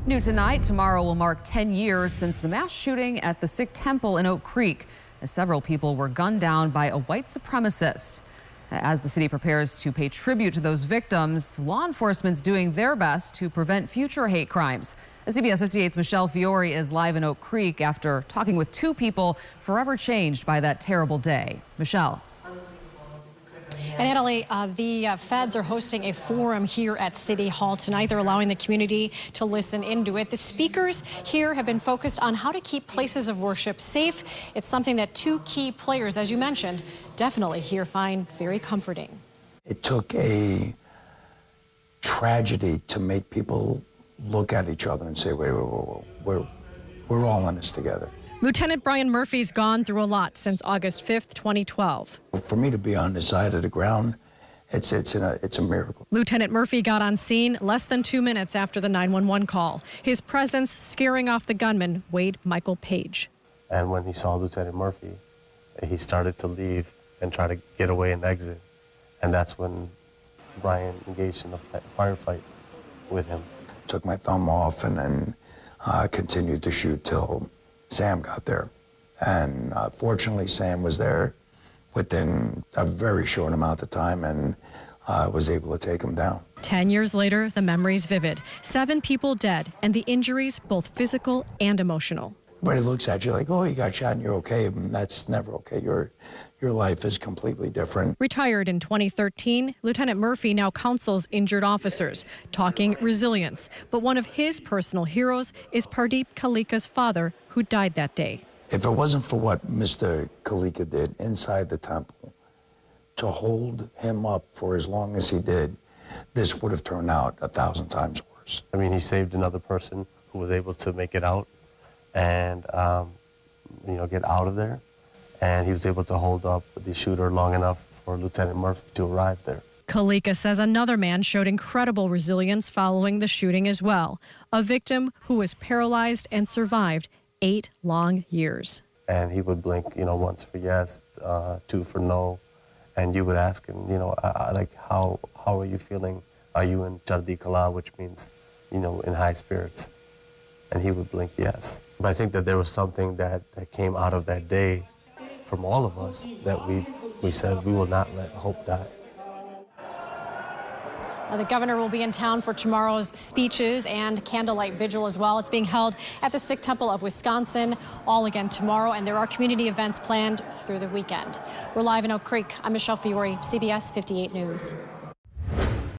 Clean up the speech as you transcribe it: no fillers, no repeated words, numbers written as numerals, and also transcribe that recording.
New tonight, tomorrow will mark 10 years since the mass shooting at the Sikh Temple in Oak Creek, as several people were gunned down by a white supremacist. As the city prepares to pay tribute to those victims, law enforcement's doing their best to prevent future hate crimes. CBS 58's Michelle Fiore is live in Oak Creek after talking with two people forever changed by that terrible day. Michelle. And Natalie, the feds are hosting a forum here at City Hall tonight. They're allowing the community to listen into it. The speakers here have been focused on how to keep places of worship safe. It's something that two key players, as you mentioned, definitely here find very comforting. It took a tragedy to make people look at each other and say, wait, we're all in this together. Lieutenant Brian Murphy's gone through a lot since August 5th, 2012. For me to be on the side of the ground, it's a miracle. Lieutenant Murphy got on scene less than 2 minutes after the 911 call. His presence scaring off the gunman, Wade Michael Page. And when he saw Lieutenant Murphy, he started to leave and try to get away and exit. And that's when Brian engaged in a firefight with him. Took my thumb off and then continued to shoot till Sam got there. And fortunately, Sam was there within a very short amount of time and was able to take him down. 10 years later, the memory's vivid. 7 people dead, and the injuries both physical and emotional. Everybody looks at you like, oh, you got shot and you're okay. And that's never okay. Your life is completely different. Retired in 2013, Lieutenant Murphy now counsels injured officers, talking resilience. But one of his personal heroes is Pardeep Kalika's father, who died that day. If it wasn't for what Mr. Kalika did inside the temple, to hold him up for as long as he did, this would have turned out 1,000 times worse. I mean, he saved another person who was able to make it out and, get out of there. And he was able to hold up the shooter long enough for Lieutenant Murphy to arrive there. Kalika says another man showed incredible resilience following the shooting as well. A victim who was paralyzed and survived 8 long years. And he would blink, once for yes, 2 for no. And you would ask him, how are you feeling? Are you in Chardi Kala, which means, in high spirits? And he would blink yes. But I think that there was something that came out of that day from all of us that we said we will not let hope die. The governor will be in town for tomorrow's speeches and candlelight vigil as well. It's being held at the Sikh Temple of Wisconsin, all again tomorrow, and there are community events planned through the weekend. We're live in Oak Creek. I'm Michelle Fiore, CBS 58 News.